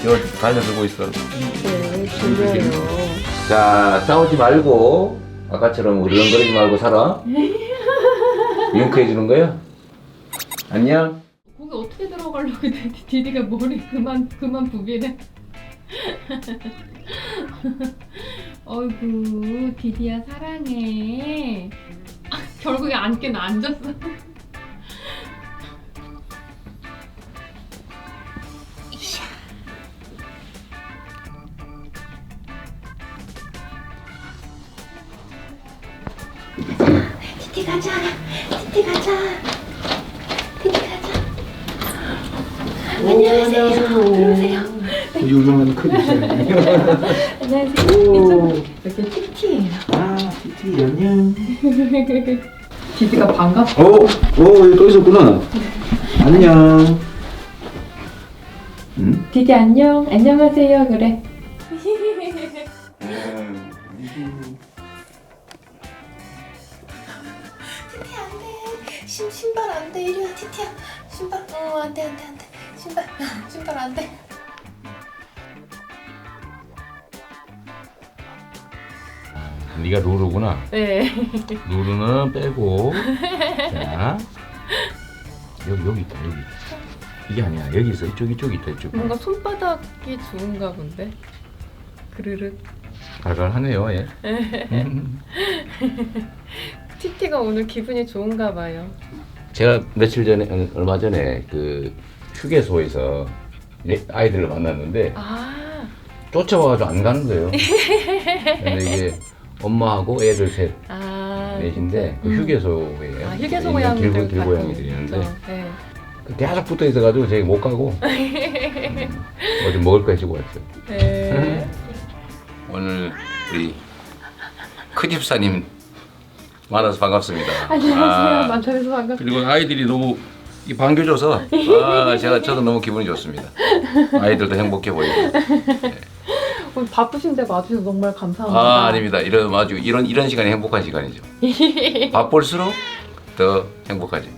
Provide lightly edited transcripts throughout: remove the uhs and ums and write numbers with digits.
이거 달려들고 있어. 네, 졸려요. 자, 싸우지 말고 아까처럼 으르렁거리지 말고 살아. 윙크해 주는 거야? 안녕. 거기 어떻게 들어가려고 디디가 머리 그만 부비네. 어이구 디디야 사랑해. 아, 결국에 앉긴 앉았어. 티티 가자. 티티 가자. 티티 가자. 안녕하세요. 들어오세요. 유명한 크리스찬. 안녕하세요. 오, 여기 티티예요. 아, 티티 안녕. 디디가 반갑어. 오, 여기 또 있었구나. 안녕. 응? 디디 안녕. 안녕하세요. 그래. 티티 안 돼. 신발 안 돼. 이리 와 티티야. 신발. 안 돼. 신발 안 돼. 네가 루루구나. 네. 루루는 빼고. 자, 여기 있다. 여기. 이게 아니야. 여기 있어. 이쪽 있다. 이쪽. 뭔가 손바닥이 좋은가 본데. 그르륵. 갈갈하네요. 예. 티티가 오늘 기분이 좋은가 봐요. 제가 며칠 전에 얼마 전에 그 휴게소에서 아이들을 만났는데 아. 쫓아와가지고 안 가는 거예요. 근데 이게 엄마하고 애들 넷인데 그 휴게소에 아, 휴게소 고양이들 길고양이들이 있는데 네. 계속 붙어 있어가지고 제가 못 가고 뭐 좀 먹을 거 해주고 왔어요. 네. 오늘 우리 큰집사님 만나서 반갑습니다. 안녕하세요. 만나서 반갑습니다. 그리고 아이들이 너무 반겨줘서 저도 너무 기분이 좋습니다. 아이들도 행복해 보이고. 오늘 바쁘신데 와주셔서 정말 감사합니다. 아닙니다. 이런 시간이 행복한 시간이죠. 바쁠수록 더 행복하죠.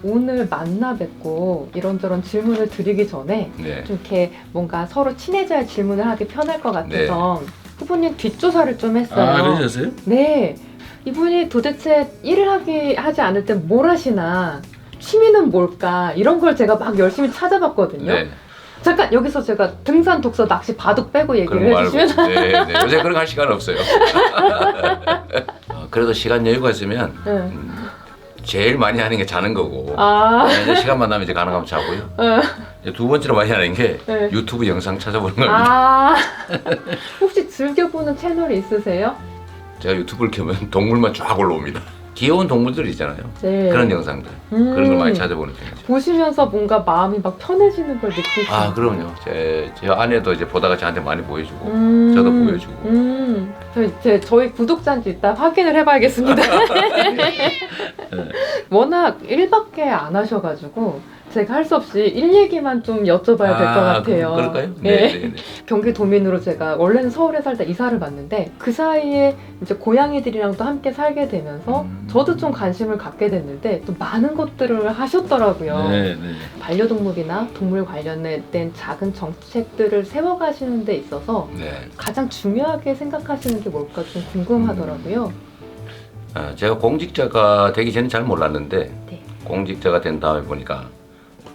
오늘 만나 뵙고 이런저런 질문을 드리기 전에 네. 좀 이렇게 뭔가 서로 친해져야 질문을 하기 편할 것 같아서 후보님 뒷조사를 좀 했어요. 그러셨어요? 네. 이분이 도대체 일을 하지 않을 때 뭘 하시나, 취미는 뭘까, 이런 걸 제가 막 열심히 찾아봤거든요. 네. 잠깐 여기서 제가 등산, 독서, 낚시, 바둑 빼고 얘기를 해주시면. 네. 요새 그런 거 할 시간 없어요. 그래도 시간 여유가 있으면 네. 제일 많이 하는 게 자는 거고. 아. 이제 시간만 나면 이제 가능하면 자고요. 이제 두 번째로 많이 하는 게 네. 유튜브 영상 찾아보는 겁니다. 아. 혹시 즐겨보는 채널이 있으세요? 제가 유튜브를 켜면 동물만 쫙 올라옵니다. 귀여운 동물들 있잖아요. 네. 그런 영상들. 그런 걸 많이 찾아보는 편이죠. 보시면서 뭔가 마음이 막 편해지는 걸 느끼시죠? 아, 그럼요. 제 아내도 이제 보다가 저한테 많이 보여주고, 저도 보여주고. 저희 구독자인지 이따 확인을 해봐야겠습니다. 워낙 일밖에 안 하셔가지고 제가 할 수 없이 일 얘기만 좀 여쭤봐야 될 것 같아요. 그럴까요? 네. 네. 경기 도민으로 제가 원래는 서울에 살다 이사를 왔는데 그 사이에 이제 고양이들이랑도 함께 살게 되면서 저도 좀 관심을 갖게 됐는데 또 많은 것들을 하셨더라고요. 네. 반려동물이나 동물 관련된 작은 정책들을 세워가시는 데 있어서 네. 가장 중요하게 생각하시는 게 뭘까 좀 궁금하더라고요. 제가 공직자가 되기 전에 잘 몰랐는데, 네. 공직자가 된 다음에 보니까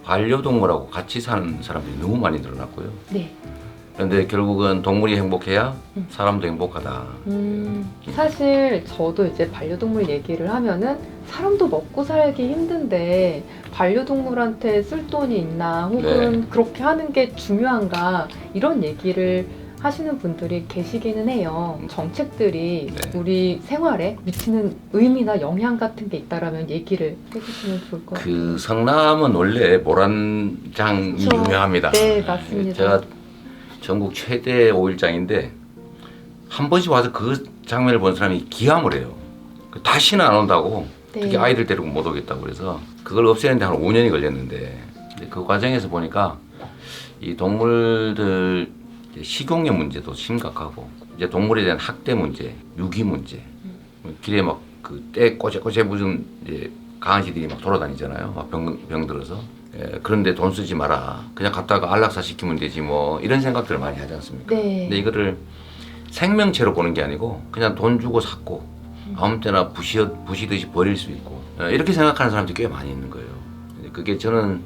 반려동물하고 같이 사는 사람들이 너무 많이 늘어났고요. 네. 그런데 결국은 동물이 행복해야 사람도 행복하다. 사실 저도 이제 반려동물 얘기를 하면은 사람도 먹고 살기 힘든데 반려동물한테 쓸 돈이 있나 혹은 그렇게 하는 게 중요한가 이런 얘기를 하시는 분들이 계시기는 해요. 정책들이 우리 생활에 미치는 의미나 영향 같은 게 있다라면 얘기를 해주시면 좋을 것 같아요. 그 성남은 원래 모란장이 그렇죠. 유명합니다. 네, 맞습니다. 제가 전국 최대 오일장인데 한 번씩 와서 그 장면을 본 사람이 기함을 해요. 다시는 안 온다고. 네. 특히 아이들 데리고 못 오겠다고 그래서 그걸 없애는데 한 5년이 걸렸는데 그 과정에서 보니까 이 동물들 식용의 문제도 심각하고 이제 동물에 대한 학대 문제, 유기 문제, 길에 막 그때 꼬재꼬재 무슨 이제 강아지들이 막 돌아다니잖아요. 막 병들어서. 예, 그런데 돈 쓰지 마라. 그냥 갖다가 안락사 시키면 되지 뭐 이런 생각들을 많이 하지 않습니까? 네. 근데 이거를 생명체로 보는 게 아니고 그냥 돈 주고 샀고 아무 때나 부시듯이 버릴 수 있고 이렇게 생각하는 사람들이 꽤 많이 있는 거예요. 그게 저는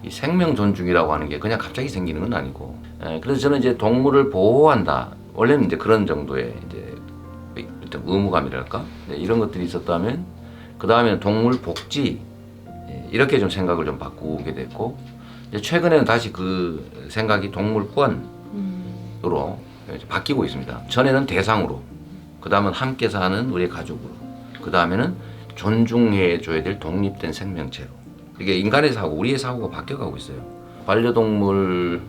이 생명 존중이라고 하는 게 그냥 갑자기 생기는 건 아니고 그래서 저는 이제 동물을 보호한다. 원래는 이제 그런 정도의 이제 어떤 의무감이랄까 이런 것들이 있었다면 그 다음에는 동물 복지 이렇게 좀 생각을 좀 바꾸게 됐고 이제 최근에는 다시 그 생각이 동물권으로 바뀌고 있습니다. 전에는 대상으로, 그 다음은 함께 사는 우리 가족으로, 그 다음에는 존중해줘야 될 독립된 생명체로. 이게 인간의 사고, 우리의 사고가 바뀌어가고 있어요. 반려동물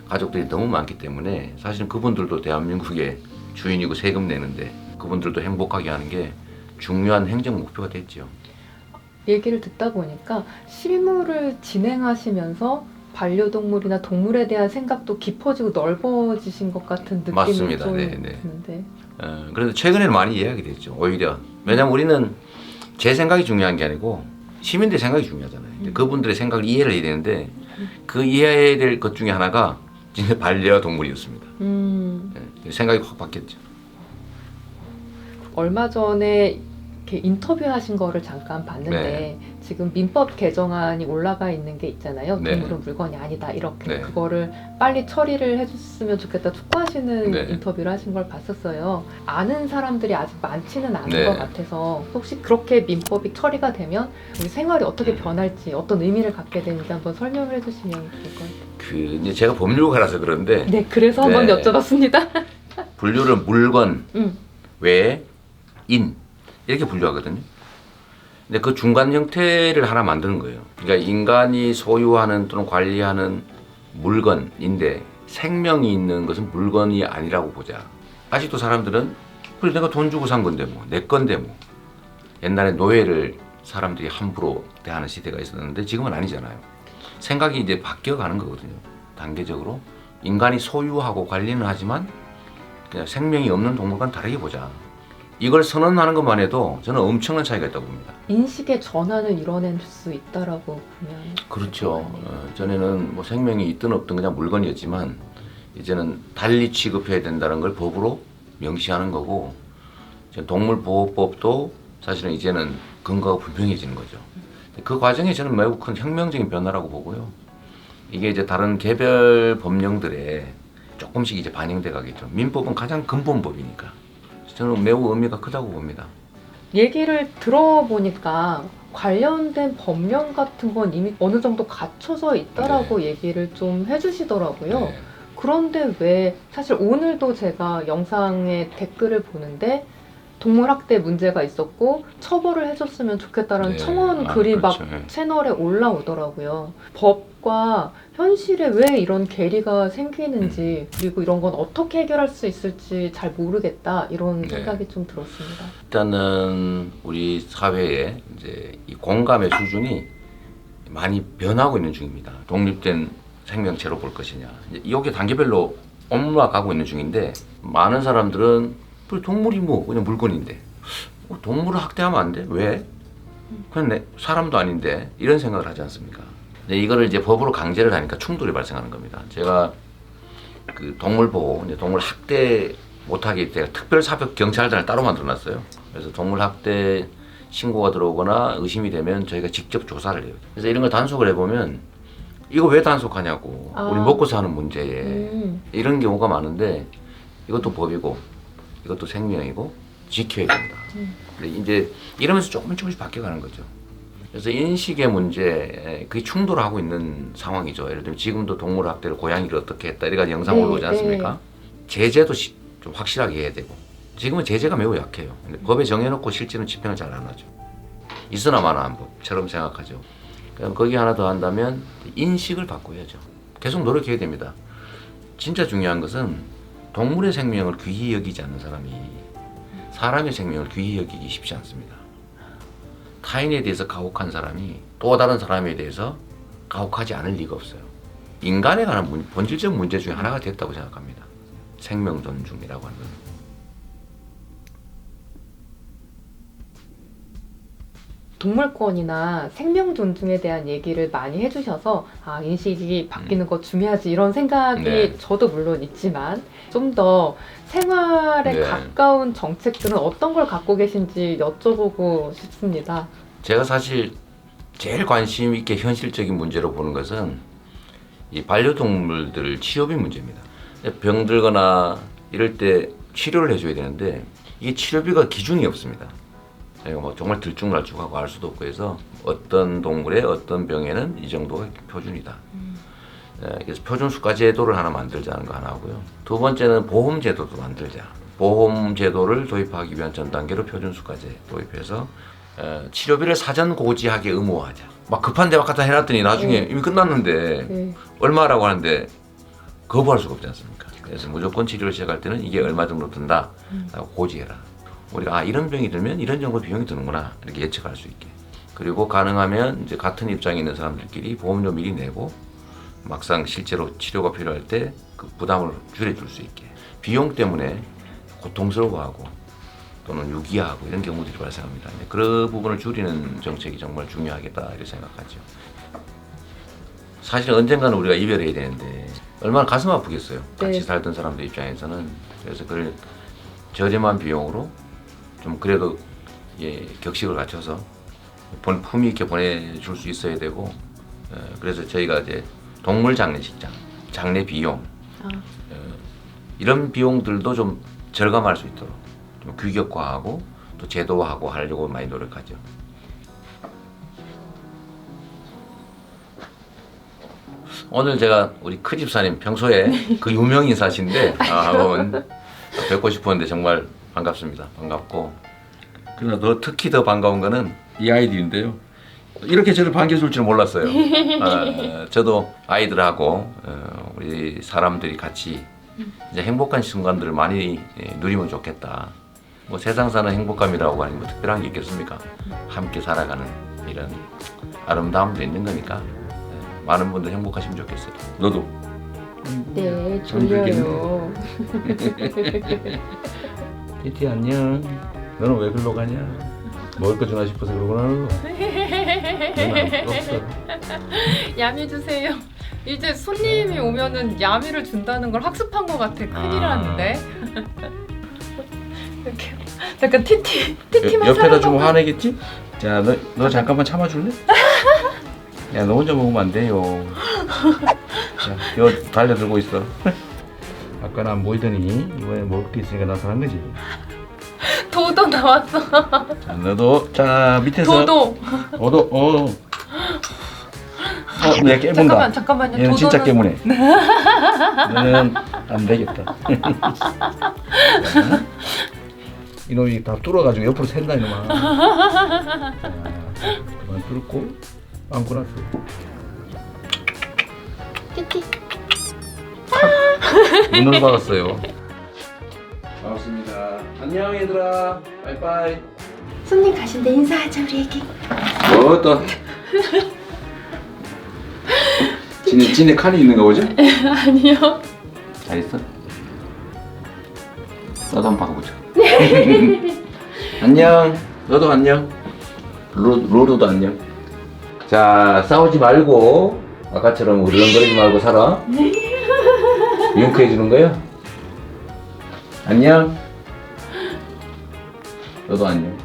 가족들이 너무 많기 때문에 사실은 그분들도 대한민국의 주인이고 세금 내는데 그분들도 행복하게 하는 게 중요한 행정 목표가 됐죠. 얘기를 듣다 보니까 실무를 진행하시면서 반려동물이나 동물에 대한 생각도 깊어지고 넓어지신 것 같은 느낌이 맞습니다. 좀 네. 드는데. 그래서 최근에는 많이 이해하게 됐죠. 오히려 왜냐하면 우리는 제 생각이 중요한 게 아니고 시민들의 생각이 중요하잖아요. 근데 그분들의 생각을 이해를 해야 되는데 그 이해해야 될 것 중에 하나가 진짜 반려동물이었습니다. 생각이 확 바뀌었죠. 얼마 전에 이렇게 인터뷰하신 거를 잠깐 봤는데 네. 지금 민법 개정안이 올라가 있는 게 있잖아요. 네. 동물은 물건이 아니다 이렇게 네. 그거를 빨리 처리를 해줬으면 좋겠다 촉구하시는 네. 인터뷰를 하신 걸 봤었어요. 아는 사람들이 아직 많지는 않은 네. 것 같아서 혹시 그렇게 민법이 처리가 되면 우리 생활이 어떻게 변할지 어떤 의미를 갖게 되는지 한번 설명을 해주시면 좋을 것 같아요. 이제 제가 법률가라서 그런데 네, 그래서 한번 네. 여쭤봤습니다. 분류를 물건, 외, 인 이렇게 분류하거든요. 근데 그 중간 형태를 하나 만드는 거예요. 그러니까 인간이 소유하는 또는 관리하는 물건인데 생명이 있는 것은 물건이 아니라고 보자. 아직도 사람들은 그래 내가 돈 주고 산 건데 뭐 내 건데 뭐 옛날에 노예를 사람들이 함부로 대하는 시대가 있었는데 지금은 아니잖아요. 생각이 이제 바뀌어가는 거거든요. 단계적으로 인간이 소유하고 관리는 하지만 그냥 생명이 없는 동물과는 다르게 보자. 이걸 선언하는 것만 해도 저는 엄청난 차이가 있다고 봅니다. 인식의 전환을 이뤄낼 수 있다라고 보면 그렇죠. 전에는 뭐 생명이 있든 없든 그냥 물건이었지만 이제는 달리 취급해야 된다는 걸 법으로 명시하는 거고 동물보호법도 사실은 이제는 근거가 분명해지는 거죠. 그 과정이 저는 매우 큰 혁명적인 변화라고 보고요. 이게 이제 다른 개별 법령들에 조금씩 이제 반영돼 가겠죠. 민법은 가장 근본법이니까. 저는 매우 의미가 크다고 봅니다. 얘기를 들어보니까 관련된 법령 같은 건 이미 어느 정도 갖춰져 있다라고 얘기를 좀 해주시더라고요. 네. 그런데 왜 사실 오늘도 제가 영상에 댓글을 보는데 동물학대 문제가 있었고 처벌을 해줬으면 좋겠다라는 네. 청원 글이 그렇죠. 막 채널에 올라오더라고요. 법과 현실에 왜 이런 괴리가 생기는지 그리고 이런 건 어떻게 해결할 수 있을지 잘 모르겠다 이런 네. 생각이 좀 들었습니다. 일단은 우리 사회에 이제 이 공감의 수준이 많이 변하고 있는 중입니다. 독립된 생명체로 볼 것이냐. 이게 단계별로 올라가고 있는 중인데 많은 사람들은 동물이 뭐 그냥 물건인데 동물을 학대하면 안 돼? 왜? 그냥 사람도 아닌데 이런 생각을 하지 않습니까? 근데 이거를 이제 법으로 강제를 하니까 충돌이 발생하는 겁니다. 제가 그 동물 보호, 이제 동물 학대 못하게 제가 특별사법 경찰단을 따로 만들어놨어요. 그래서 동물 학대 신고가 들어오거나 의심이 되면 저희가 직접 조사를 해요. 그래서 이런 걸 단속을 해보면 이거 왜 단속하냐고. 우리 먹고 사는 문제에 이런 경우가 많은데 이것도 법이고 이것도 생명이고 지켜야 된다. 근데 이제 이러면서 조금씩 바뀌어가는 거죠. 그래서 인식의 문제, 그게 충돌하고 있는 상황이죠. 예를 들면 지금도 동물 학대를 고양이를 어떻게 했다 이래가 영상 올라오지 않습니까? 제재도 좀 확실하게 해야 되고 지금은 제재가 매우 약해요. 근데 법에 정해놓고 실제는 집행을 잘 안 하죠. 있으나 마나한 법처럼 생각하죠. 그럼 거기 하나 더 한다면 인식을 바꿔야죠. 계속 노력해야 됩니다. 진짜 중요한 것은 동물의 생명을 귀히 여기지 않는 사람이 사람의 생명을 귀히 여기기 쉽지 않습니다. 타인에 대해서 가혹한 사람이 또 다른 사람에 대해서 가혹하지 않을 리가 없어요. 인간에 관한 본질적 문제 중에 하나가 됐다고 생각합니다. 생명 존중이라고 하는 건. 동물권이나 생명 존중에 대한 얘기를 많이 해주셔서 인식이 바뀌는 거 중요하지 이런 생각이 네. 저도 물론 있지만 좀 더 생활에 네. 가까운 정책들은 어떤 걸 갖고 계신지 여쭤보고 싶습니다. 제가 사실 제일 관심 있게 현실적인 문제로 보는 것은 이 반려동물들 치료비 문제입니다. 병들거나 이럴 때 치료를 해줘야 되는데 이게 치료비가 기준이 없습니다. 저희가 뭐 정말 들쭉날쭉하고 알 수도 없고 해서 어떤 동물의 어떤 병에는 이 정도가 표준이다. 그래서 표준수가 제도를 하나 만들자는 거 하나 하고요. 두 번째는 보험 제도도 만들자. 보험 제도를 도입하기 위한 전 단계로 표준수가제 도입해서 치료비를 사전 고지하게 의무화하자. 막 급한데 막 갖다 해놨더니 나중에 이미 끝났는데 네. 얼마라고 하는데 거부할 수가 없지 않습니까? 그래서 무조건 치료를 시작할 때는 이게 얼마 정도 든다 라고 고지해라. 우리가 이런 병이 들면 이런 정도 비용이 드는구나 이렇게 예측할 수 있게. 그리고 가능하면 이제 같은 입장에 있는 사람들끼리 보험료 미리 내고 막상 실제로 치료가 필요할 때 그 부담을 줄여줄 수 있게. 비용 때문에 고통스러워하고 또는 유기하고 이런 경우들이 발생합니다. 그 부분을 줄이는 정책이 정말 중요하겠다 이렇게 생각하죠. 사실 언젠가는 우리가 이별해야 되는데 얼마나 가슴 아프겠어요. 같이 네. 살던 사람들 입장에서는. 그래서 그걸 저렴한 비용으로 좀 그래도 격식을 갖춰서 품위 있게 보내줄 수 있어야 되고, 그래서 저희가 이제 동물 장례식장, 장례 비용 이런 비용들도 좀 절감할 수 있도록 좀 규격화하고 또 제도화하고 하려고 많이 노력하죠. 오늘 제가 우리 크 집사님 평소에 그 유명 인사신데 한번 뵙고 싶었는데 정말 반갑습니다. 반갑고, 그러나 더 특히 더 반가운 거는 이 아이들인데요. 이렇게 저를 반겨줄 줄 몰랐어요. 저도 아이들하고 우리 사람들이 같이 이제 행복한 순간들을 많이 누리면 좋겠다. 뭐 세상 사는 행복감이라고 하는 뭐 특별한 게 있겠습니까? 함께 살아가는 이런 아름다움도 있는 거니까 많은 분들 행복하시면 좋겠어요. 너도. 네, 졸려요. 졸려요. 티티 안녕. 너는 왜 글로 가냐? 먹을 거 주나 싶어서 그러구나. 너는 없어. 야미 주세요. 이제 손님이 오면은 야미를 준다는 걸 학습한 것 같아. 큰일 났는데. 이렇게 약간 티티만 옆에다 주면 사랑하고. 화내겠지? 자, 너 잠깐만 참아줄래? 야, 너 혼자 먹으면 안 돼요. 자, 이거 달려들고 있어. 아까는 안 보이더니 이번에 먹을 게 있으니까 나타난 거지. 도도 나왔어. 자, 너도 자 밑에서 도도. 얘 깨문다. 잠깐만요. 얘는 진짜 도도는- 깨무네. 너는 안 되겠다. 자, 이놈이 다 뚫어가지고 옆으로 샌다 이놈아. 자, 그만 뚫고 안고 났어. 티티. 문을 박았어요. 반갑습니다. 안녕 얘들아. 빠이빠이. 손님 가신데 인사하자 우리에게. 뭐 또? 진에 칸이 있는가 보죠? 아니요. 잘 있어? 너도 한번 박아보자. 안녕. 너도 안녕. 로로도 안녕. 자, 싸우지 말고 아까처럼 으르렁거리지 말고 살아. 윙크 해주는 거야? 안녕. 너도 안녕.